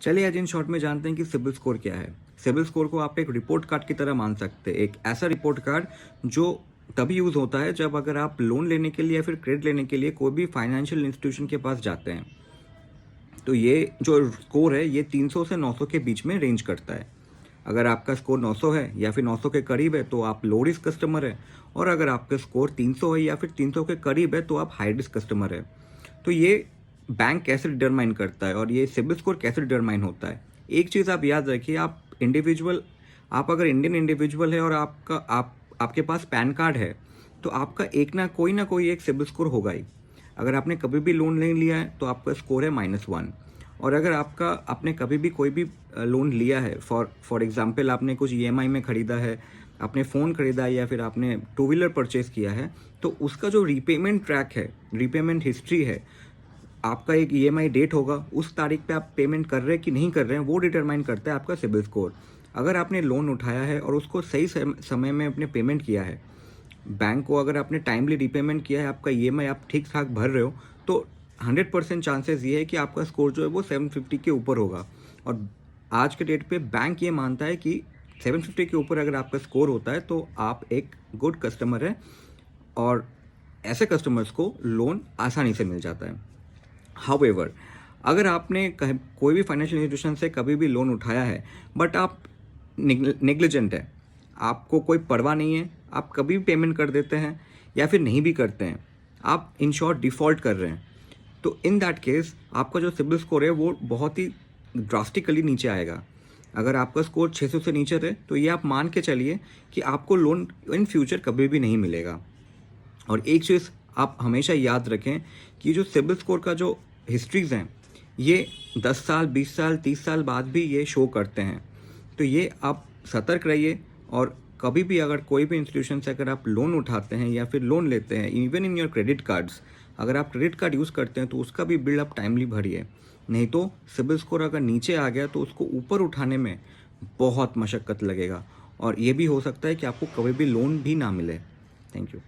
चलिए आज in short में जानते हैं कि सिबिल स्कोर क्या है। सिबिल स्कोर को आप एक रिपोर्ट कार्ड की तरह मान सकते हैं। एक ऐसा रिपोर्ट कार्ड जो तभी यूज़ होता है जब अगर आप लोन लेने के लिए या फिर क्रेडिट लेने के लिए कोई भी फाइनेंशियल इंस्टीट्यूशन के पास जाते हैं। तो ये जो स्कोर है ये 300 से 900 के बीच में रेंज करता है। अगर आपका स्कोर 900 है या फिर 900 के करीब है तो आप लो रिस्क कस्टमर है, और अगर आपका स्कोर 300 है या फिर 300 के करीब है तो आप हाई रिस्क कस्टमर है। तो ये बैंक कैसे डिटरमाइन करता है और ये सिबिल स्कोर कैसे डिटरमाइन होता है। एक चीज़ आप याद रखिए, आप अगर इंडियन इंडिविजुअल है और आपके पास पैन कार्ड है तो आपका एक ना कोई एक सिबिल स्कोर होगा ही। अगर आपने कभी भी लोन नहीं लिया है तो आपका स्कोर है -1। और अगर आपने कभी भी कोई भी लोन लिया है, फॉर एग्जांपल आपने कुछ ईएमआई में ख़रीदा है, आपने फ़ोन ख़रीदा है या फिर आपने टू व्हीलर परचेज़ किया है, तो उसका जो रीपेमेंट ट्रैक है, रीपेमेंट हिस्ट्री है, आपका एक ईएमआई डेट होगा, उस तारीख पे आप पेमेंट कर रहे हैं कि नहीं कर रहे हैं, वो डिटरमाइन करता है आपका सिबिल स्कोर। अगर आपने लोन उठाया है और उसको सही समय में आपने पेमेंट किया है, बैंक को अगर आपने टाइमली रीपेमेंट किया है, आपका ईएमआई आप ठीक ठाक भर रहे हो, तो 100% चांसेस ये है कि आपका स्कोर जो है वो 750 के ऊपर होगा। और आज के डेट पे बैंक ये मानता है कि 750 के ऊपर अगर आपका स्कोर होता है तो आप एक गुड कस्टमर है, और ऐसे कस्टमर्स को लोन आसानी से मिल जाता है। हाउएवर, अगर आपने कोई भी फाइनेंशियल इंस्टीट्यूशन से कभी भी लोन उठाया है बट आप नेग्लिजेंट है, आपको कोई परवाह नहीं है, आप कभी भी पेमेंट कर देते हैं या फिर नहीं भी करते हैं, आप इन शॉर्ट डिफ़ॉल्ट कर रहे हैं, तो इन दैट केस आपका जो सिबिल स्कोर है वो बहुत ही ड्रास्टिकली नीचे आएगा। अगर आपका स्कोर 600 से नीचे है तो ये आप मान के चलिए कि आपको लोन इन फ्यूचर कभी भी नहीं मिलेगा। और एक चीज़ आप हमेशा याद रखें कि जो सिबिल स्कोर का जो हिस्ट्रीज़ हैं ये 10 साल, 20 साल, 30 साल बाद भी ये शो करते हैं। तो ये आप सतर्क रहिए, और कभी भी अगर कोई भी इंस्टीट्यूशन से अगर आप लोन उठाते हैं या फिर लोन लेते हैं, even in your credit cards, अगर आप क्रेडिट कार्ड यूज़ करते हैं तो उसका भी बिल आप टाइमली भरिए, नहीं तो सिबिल स्कोर अगर नीचे आ गया तो उसको ऊपर उठाने में बहुत मशक्क़त लगेगा, और ये भी हो सकता है कि आपको कभी भी लोन भी ना मिले। Thank you.